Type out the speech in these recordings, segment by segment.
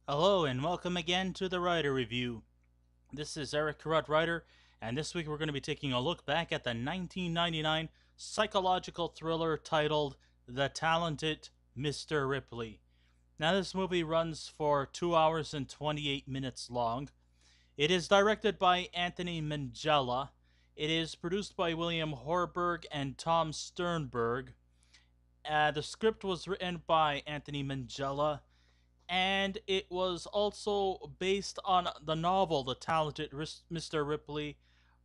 Hello and welcome again to the Writer Review. This is Eric Carruth Writer, and this week we're going to be taking a look back at the 1999 psychological thriller titled The Talented Mr. Ripley. Now, this movie runs for 2 hours and 28 minutes long. It is directed by Anthony Minghella. It is produced by William Horberg and Tom Sternberg. The script was written by Anthony Minghella, and it was also based on the novel The Talented Mr. Ripley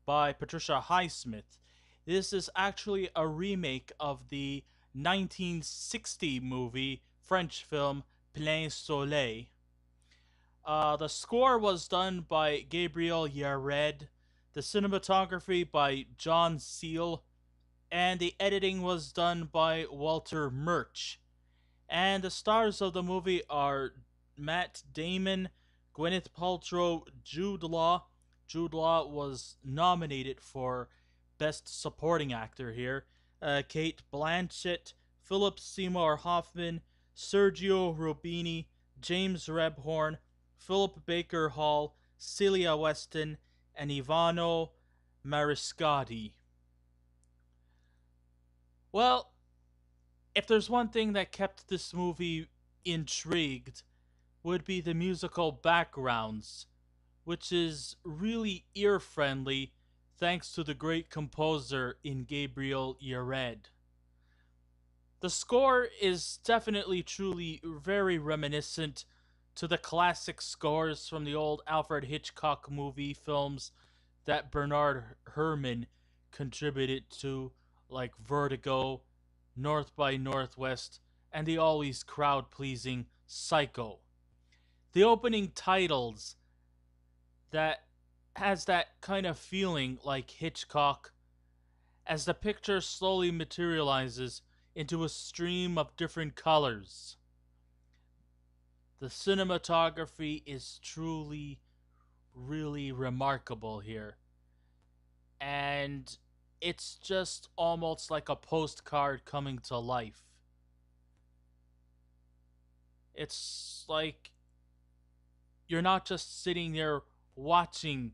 by Patricia Highsmith. This is actually a remake of the 1960 movie French film Plein Soleil. The score was done by Gabriel Yared, the cinematography by John Seal, and the editing was done by Walter Murch. And the stars of the movie are Matt Damon, Gwyneth Paltrow, Jude Law. Jude Law was nominated for Best Supporting Actor here. Cate Blanchett, Philip Seymour Hoffman, Sergio Rubuni, James Rebhorn, Philip Baker Hall, Celia Weston, and Ivano Marescotti. Well, if there's one thing that kept this movie intrigued, would be the musical backgrounds, which is really ear friendly thanks to the great composer in Gabriel Yared. The score is definitely truly very reminiscent to the classic scores from the old Alfred Hitchcock movie films that Bernard Herrmann contributed to, like Vertigo, North by Northwest, and the always crowd pleasing Psycho. The opening titles that has that kind of feeling like Hitchcock as the picture slowly materializes into a stream of different colors. The cinematography is truly, really remarkable here. And it's just almost like a postcard coming to life. It's like you're not just sitting there watching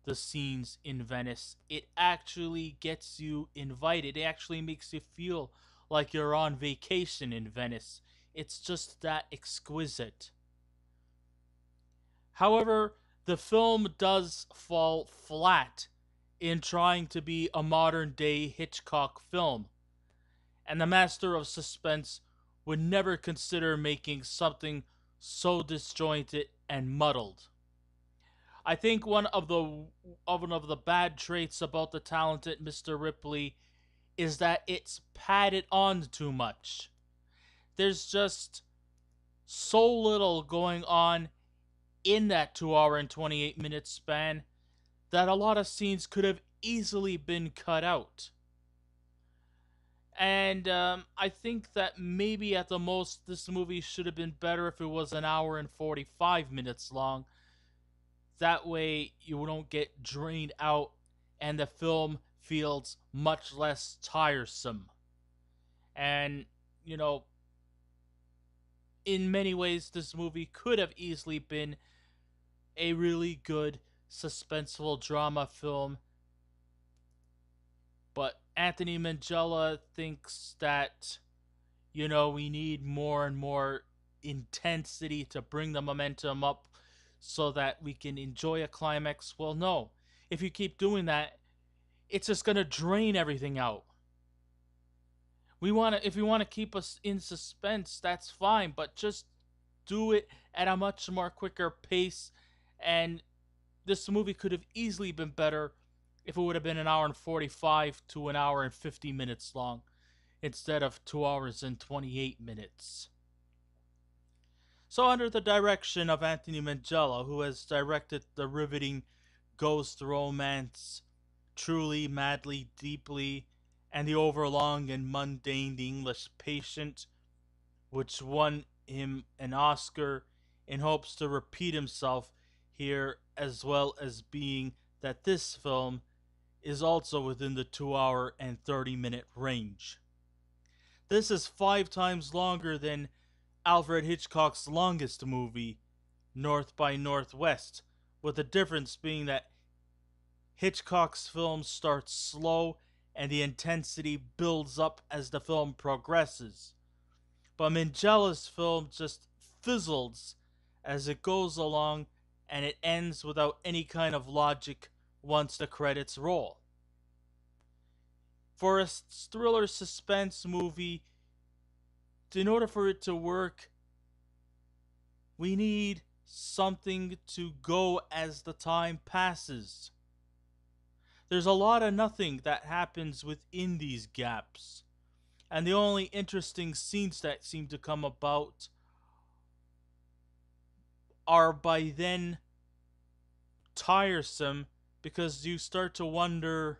the scenes in Venice. It actually gets you invited. It actually makes you feel like you're on vacation in Venice. It's just that exquisite. However, the film does fall flat in trying to be a modern day Hitchcock film, and the master of suspense would never consider making something so disjointed and muddled. I think one of the bad traits about the talented Mr. Ripley is that it's padded on too much. There's just so little going on in that 2 hour and 28-minute span that a lot of scenes could have easily been cut out. And I think that maybe at the most this movie should have been better if it was an hour and 45 minutes long. That way you don't get drained out and the film feels much less tiresome. And, you know, in many ways, this movie could have easily been a really good suspenseful drama film, but Anthony Minghella thinks that, we need more and more intensity to bring the momentum up so that we can enjoy a climax. Well, no. If you keep doing that, it's just going to drain everything out. If we want to keep us in suspense, that's fine, but just do it at a much more quicker pace. And this movie could have easily been better if it would have been an hour and 45 to an hour and 50 minutes long instead of 2 hours and 28 minutes. So, under the direction of Anthony Minghella, who has directed the riveting ghost romance Truly, Madly, Deeply, and the overlong and mundane The English Patient, which won him an Oscar, in hopes to repeat himself here, as well as being that this film is also within the 2 hour and 30-minute range. This is 5 times longer than Alfred Hitchcock's longest movie, North by Northwest, with the difference being that Hitchcock's film starts slow and the intensity builds up as the film progresses. But Minghella's film just fizzles as it goes along, and it ends without any kind of logic once the credits roll. For a thriller suspense movie, in order for it to work, we need something to go as the time passes. There's a lot of nothing that happens within these gaps. And the only interesting scenes that seem to come about are by then tiresome, because you start to wonder,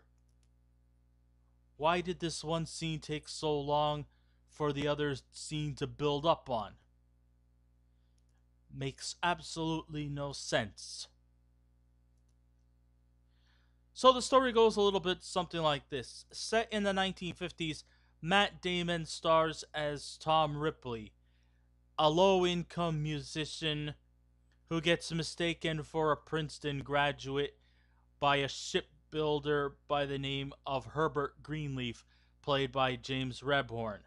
why did this one scene take so long for the other scene to build up on? Makes absolutely no sense. So the story goes a little bit something like this. Set in the 1950s, Matt Damon stars as Tom Ripley, a low-income musician who gets mistaken for a Princeton graduate by a shipbuilder by the name of Herbert Greenleaf, played by James Rebhorn.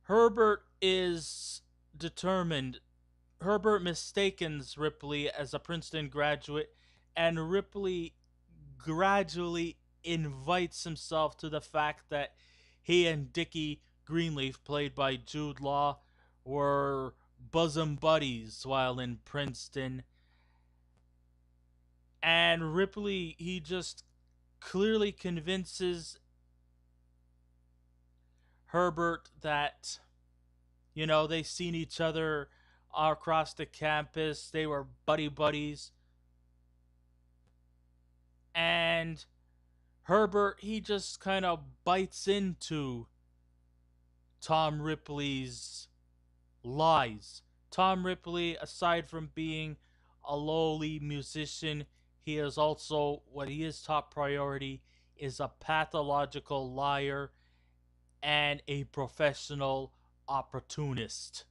Herbert is determined. Herbert mistakes Ripley as a Princeton graduate, and Ripley gradually invites himself to the fact that he and Dickie Greenleaf, played by Jude Law, were bosom buddies while in Princeton. And Ripley, he just clearly convinces Herbert that, they've seen each other across the campus. They were buddies. And Herbert, he just kind of bites into Tom Ripley's lies. Tom Ripley, aside from being a lowly musician, he is also, what he is top priority, is a pathological liar and a professional opportunist.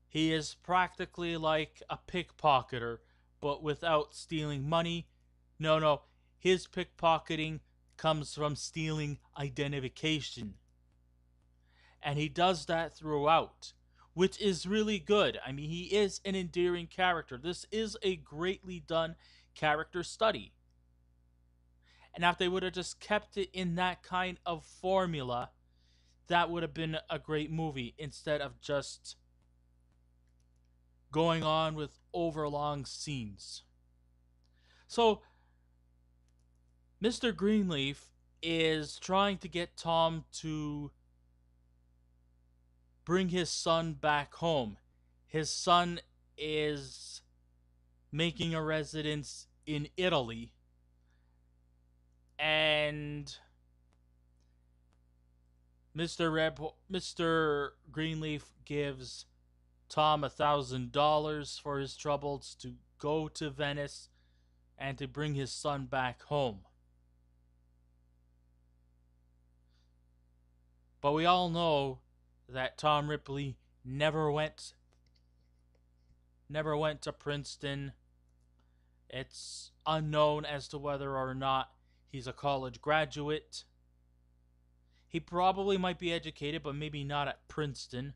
He is practically like a pickpocketer, but without stealing money. No, his pickpocketing comes from stealing identification. And he does that throughout, which is really good. I mean, he is an endearing character. This is a greatly done character study. And if they would have just kept it in that kind of formula, that would have been a great movie, instead of just going on with overlong scenes. So, Mr. Greenleaf is trying to get Tom to bring his son back home. His son is making a residence in Italy, and Mr. Greenleaf gives Tom $1,000 for his troubles to go to Venice and to bring his son back home. But we all know that Tom Ripley never went to Princeton. It's unknown as to whether or not he's a college graduate. He probably might be educated, but maybe not at Princeton.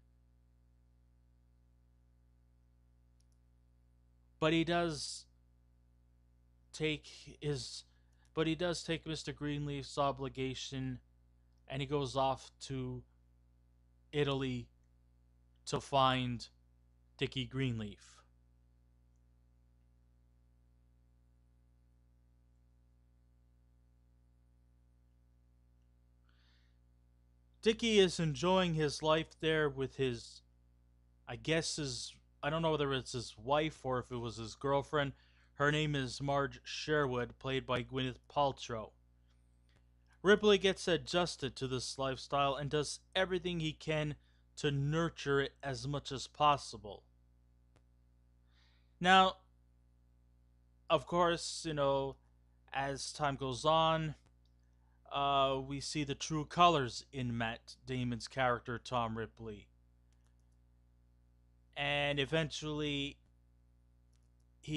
But he does take Mr. Greenleaf's obligation, and he goes off to Italy to find Dickie Greenleaf. Dickie is enjoying his life there with his, I don't know whether it's his wife or if it was his girlfriend. Her name is Marge Sherwood, played by Gwyneth Paltrow. Ripley gets adjusted to this lifestyle and does everything he can to nurture it as much as possible. Now, of course, as time goes on, we see the true colors in Matt Damon's character, Tom Ripley. And he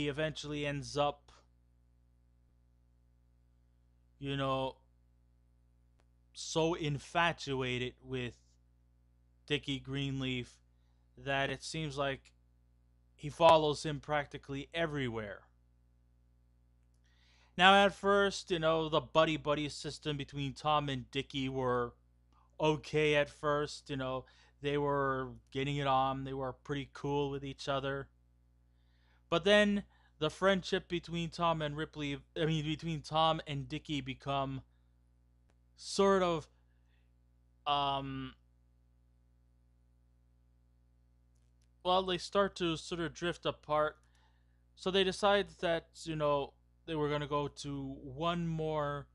eventually ends up, you know, so infatuated with Dickie Greenleaf that it seems like he follows him practically everywhere. Now, at first, the buddy buddy system between Tom and Dickie were okay at first. They were getting it on, they were pretty cool with each other. But then the friendship between Tom and Ripley, I mean, between Tom and Dickie become sort of, um, well, they start to sort of drift apart. So they decide that, they were going to go to one more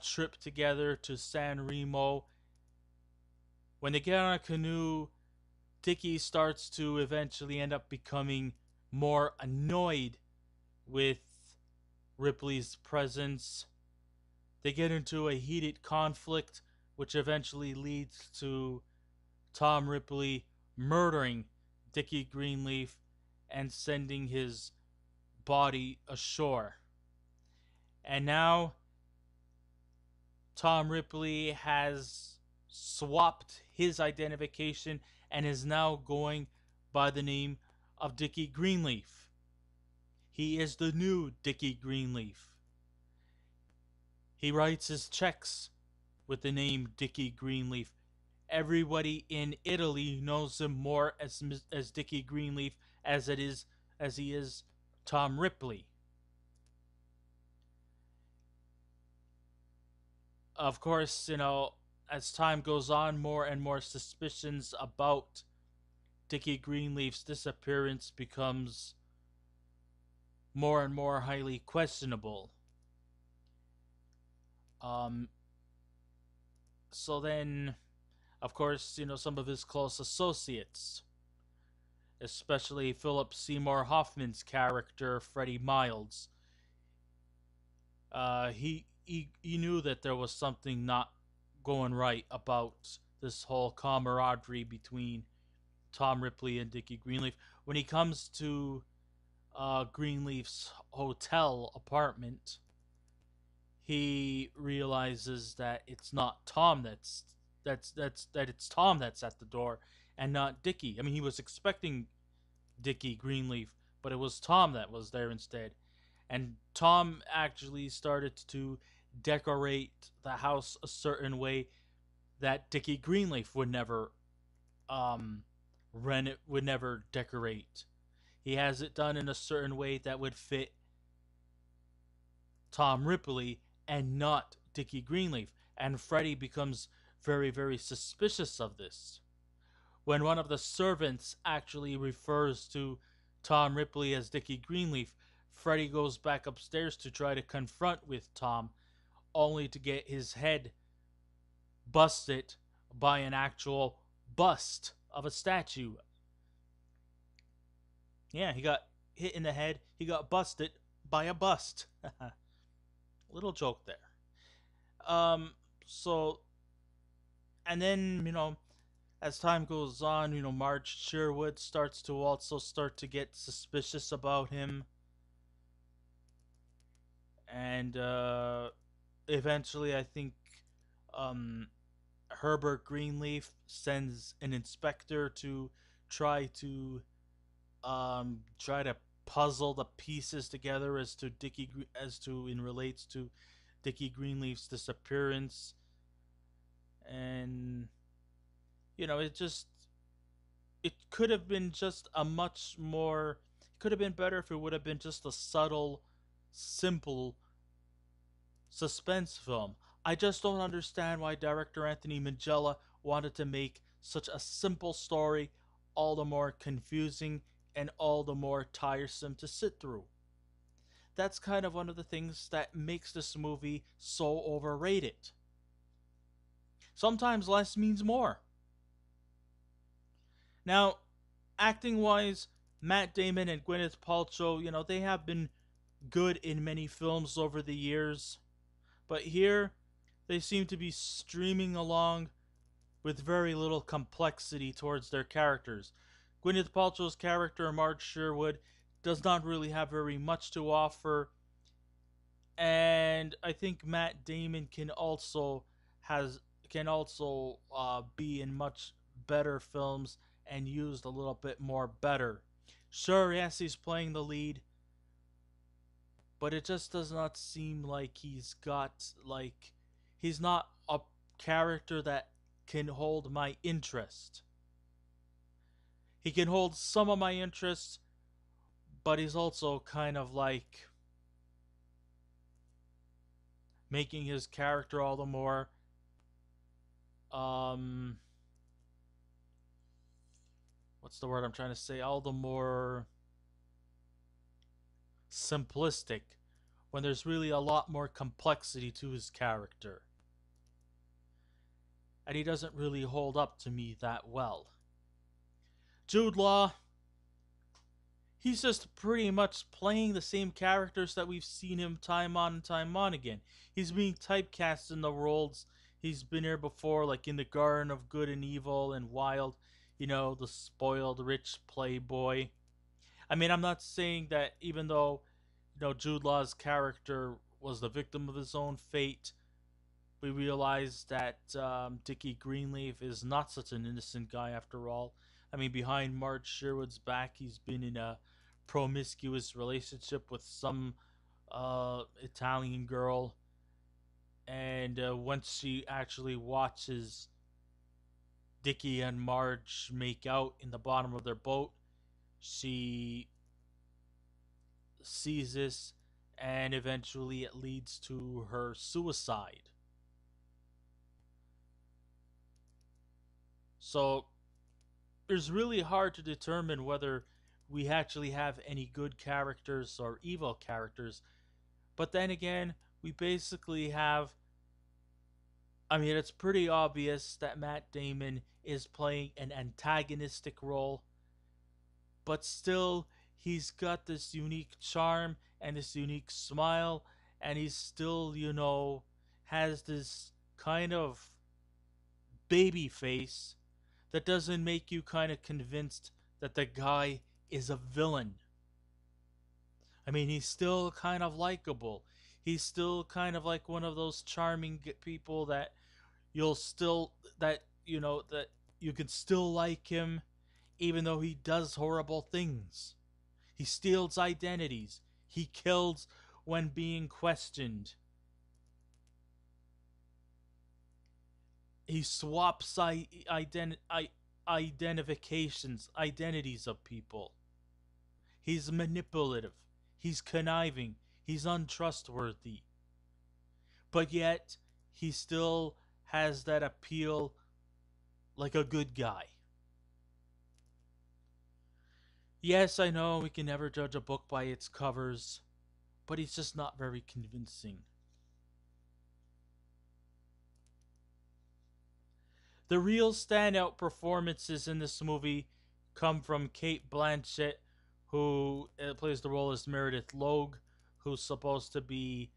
trip together to San Remo. When they get on a canoe, Dickie starts to eventually end up becoming more annoyed with Ripley's presence. They get into a heated conflict, which eventually leads to Tom Ripley murdering Dickie Greenleaf and sending his body ashore. And now Tom Ripley has swapped his identification and is now going by the name of Dickie Greenleaf. He is the new Dickie Greenleaf. He writes his checks with the name Dickie Greenleaf. Everybody in Italy knows him more as Dickie Greenleaf as he is Tom Ripley. Of course, as time goes on, more and more suspicions about Dickie Greenleaf's disappearance becomes more and more highly questionable. So then, of course, some of his close associates, especially Philip Seymour Hoffman's character, Freddie Miles, he knew that there was something not going right about this whole camaraderie between Tom Ripley and Dickie Greenleaf. When he comes to Greenleaf's hotel apartment, he realizes that it's not Tom that it's Tom that's at the door and not Dickie. I mean, he was expecting Dickie Greenleaf, but it was Tom that was there instead. And Tom actually started to decorate the house a certain way that Dickie Greenleaf would never would never decorate. He has it done in a certain way that would fit Tom Ripley and not Dickie Greenleaf. And Freddie becomes very, very suspicious of this. When one of the servants actually refers to Tom Ripley as Dickie Greenleaf, Freddie goes back upstairs to try to confront with Tom, only to get his head busted by an actual bust of a statue. Yeah, he got hit in the head. He got busted by a bust. Little joke there. So, and then, as time goes on, Marge Sherwood starts to also start to get suspicious about him. And eventually, I think Herbert Greenleaf sends an inspector to try to puzzle the pieces together as to relates to Dickie Greenleaf's disappearance. And it could have been just a much more, it could have been better if it would have been just a subtle, simple suspense film. I just don't understand why director Anthony Minghella wanted to make such a simple story all the more confusing and all the more tiresome to sit through. That's kind of one of the things that makes this movie so overrated. Sometimes less means more. Now, acting-wise, Matt Damon and Gwyneth Paltrow, they have been good in many films over the years. But here, they seem to be streaming along with very little complexity towards their characters. Gwyneth Paltrow's character, Marge Sherwood, does not really have very much to offer, and I think Matt Damon can also be in much better films and used a little bit more better. Sure, yes, he's playing the lead, but it just does not seem like he's not a character that can hold my interest. He can hold some of my interest, but he's also kind of like making his character all the more um what's the word I'm trying to say, all the more simplistic, when there's really a lot more complexity to his character. And he doesn't really hold up to me that well. Jude Law, he's just pretty much playing the same characters that we've seen him time on and time on again. He's being typecast in the roles he's been here before, like in The Garden of Good and Evil and Wild, the spoiled rich playboy. I mean, I'm not saying that even though, Jude Law's character was the victim of his own fate, we realize that Dickie Greenleaf is not such an innocent guy after all. I mean, behind Marge Sherwood's back, he's been in a promiscuous relationship with some Italian girl. And once she actually watches Dickie and Marge make out in the bottom of their boat, she sees this, and eventually it leads to her suicide. So it's really hard to determine whether we actually have any good characters or evil characters. But then again, we basically have. I mean, it's pretty obvious that Matt Damon is playing an antagonistic role, but still, he's got this unique charm and this unique smile, and he's still, has this kind of baby face that doesn't make you kind of convinced that the guy is a villain. I mean, he's still kind of likable. He's still kind of like one of those charming people that you'll still that you can still like him even though he does horrible things. He steals identities. He kills when being questioned. He swaps identities of people. He's manipulative. He's conniving. He's untrustworthy. But yet, he still has that appeal like a good guy. Yes, I know we can never judge a book by its covers, but he's just not very convincing. The real standout performances in this movie come from Cate Blanchett, who plays the role as Meredith Logue, who's supposed to be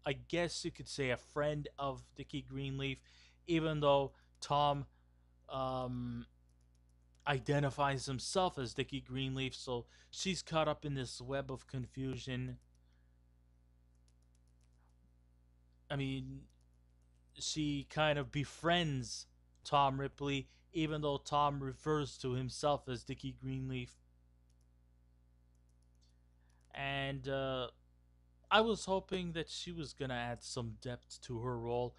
I guess you could say a friend of Dickie Greenleaf, even though Tom identifies himself as Dickie Greenleaf, so she's caught up in this web of confusion. I mean, she kind of befriends Tom Ripley, even though Tom refers to himself as Dickie Greenleaf. And I was hoping that she was going to add some depth to her role,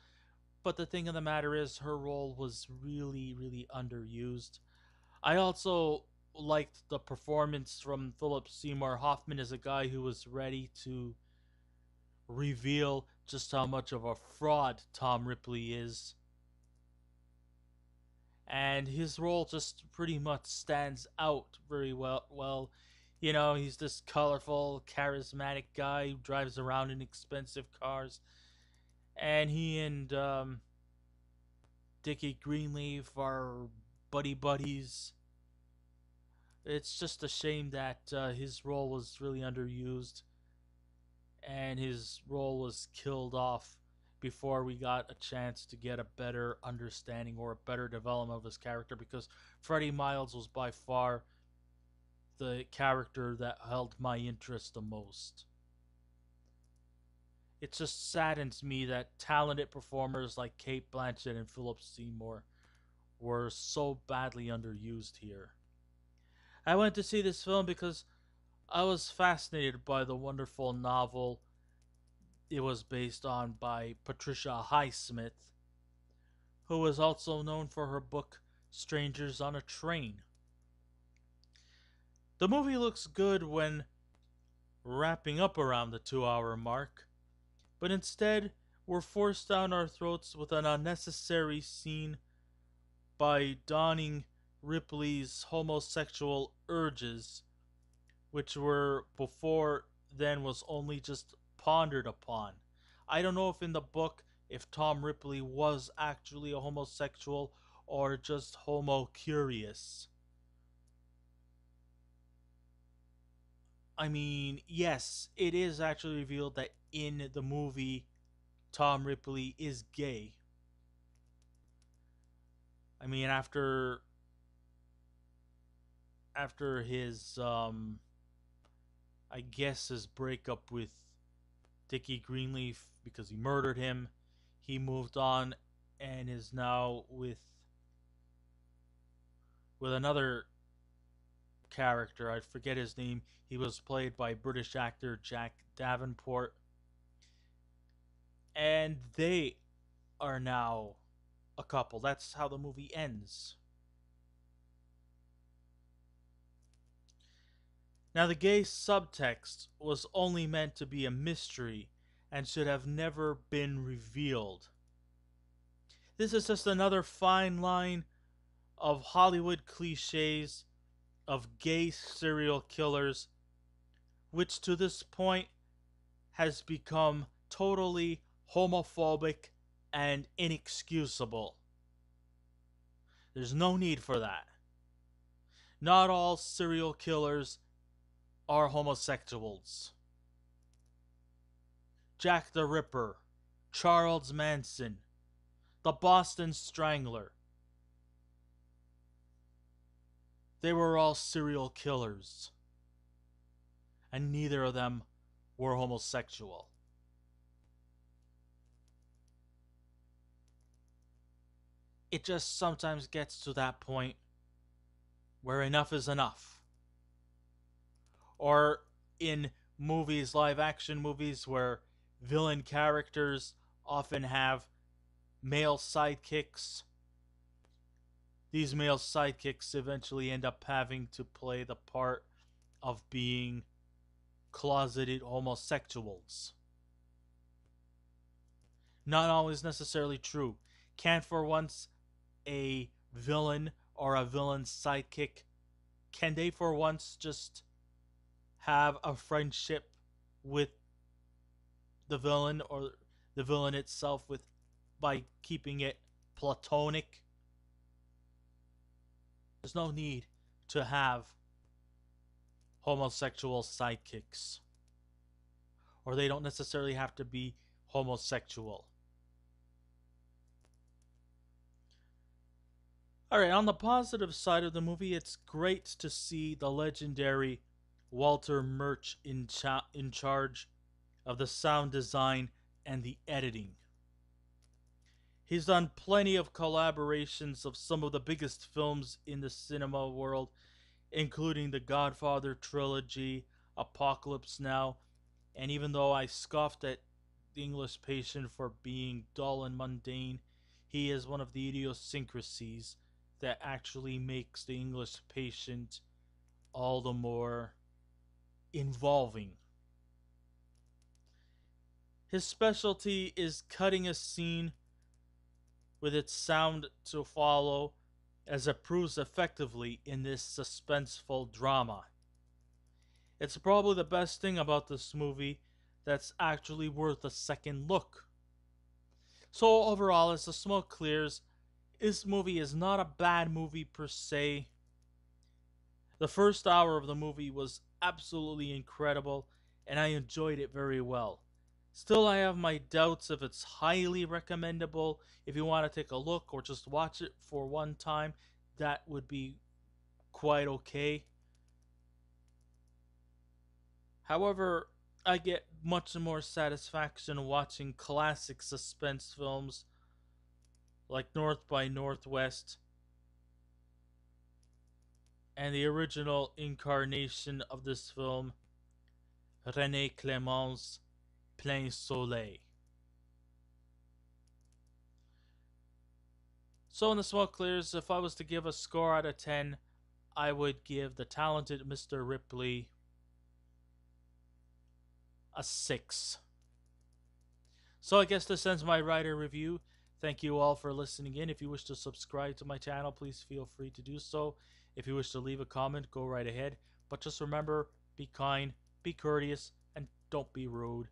but the thing of the matter is, her role was really, really underused. I also liked the performance from Philip Seymour Hoffman as a guy who was ready to reveal just how much of a fraud Tom Ripley is. And his role just pretty much stands out very well. He's this colorful, charismatic guy who drives around in expensive cars. And he and Dickie Greenleaf are buddies. It's just a shame that his role was really underused. and his role was killed off before we got a chance to get a better understanding or a better development of his character, because Freddie Miles was by far the character that held my interest the most. It just saddens me that talented performers like Cate Blanchett and Philip Seymour were so badly underused here. I went to see this film because I was fascinated by the wonderful novel it was based on by Patricia Highsmith, who was also known for her book Strangers on a Train. The movie looks good when wrapping up around the 2 hour mark, but instead we're forced down our throats with an unnecessary scene by donning Ripley's homosexual urges, which were before then was only just pondered upon. I don't know if in the book if Tom Ripley was actually a homosexual or just homo curious. I mean, yes, it is actually revealed that in the movie Tom Ripley is gay. I mean, after his I guess his breakup with Dickie Greenleaf because he murdered him, he moved on and is now with another character. I forget his name. He was played by British actor Jack Davenport, and they are now a couple. That's how the movie ends. Now, the gay subtext was only meant to be a mystery and should have never been revealed. This is just another fine line of Hollywood cliches of gay serial killers, which to this point has become totally homophobic and inexcusable. There's no need for that. Not all serial killers are homosexuals. Jack the Ripper, Charles Manson, the Boston Strangler. They were all serial killers, and neither of them were homosexual. It just sometimes gets to that point where enough is enough. Or in movies, live action movies, where villain characters often have male sidekicks. These male sidekicks eventually end up having to play the part of being closeted homosexuals. Not always necessarily true. Can't for once a villain or a villain's sidekick, can they for once just have a friendship with the villain or the villain itself with by keeping it platonic? There's no need to have homosexual sidekicks, or they don't necessarily have to be homosexual. Alright, on the positive side of the movie, it's great to see the legendary Walter Murch in charge of the sound design and the editing. He's done plenty of collaborations of some of the biggest films in the cinema world, including the Godfather trilogy, Apocalypse Now, and even though I scoffed at The English Patient for being dull and mundane, he is one of the idiosyncrasies that actually makes The English Patient all the more involving. His specialty is cutting a scene with its sound to follow, as it proves effectively in this suspenseful drama. It's probably the best thing about this movie that's actually worth a second look. So overall, as the smoke clears, this movie is not a bad movie per se. The first hour of the movie was absolutely incredible, and I enjoyed it very well. Still, I have my doubts if it's highly recommendable. If you want to take a look or just watch it for one time, that would be quite okay. However, I get much more satisfaction watching classic suspense films like North by Northwest and the original incarnation of this film, René Clément's Plein Soleil. So when the smoke clears, if I was to give a score out of 10, I would give The Talented Mr. Ripley a 6. So I guess this ends my writer review. Thank you all for listening in. If you wish to subscribe to my channel, please feel free to do so. If you wish to leave a comment, go right ahead. But just remember, be kind, be courteous, and don't be rude.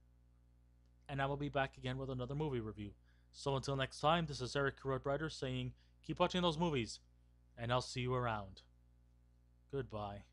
And I will be back again with another movie review. So until next time, this is Eric Writer saying, keep watching those movies, and I'll see you around. Goodbye.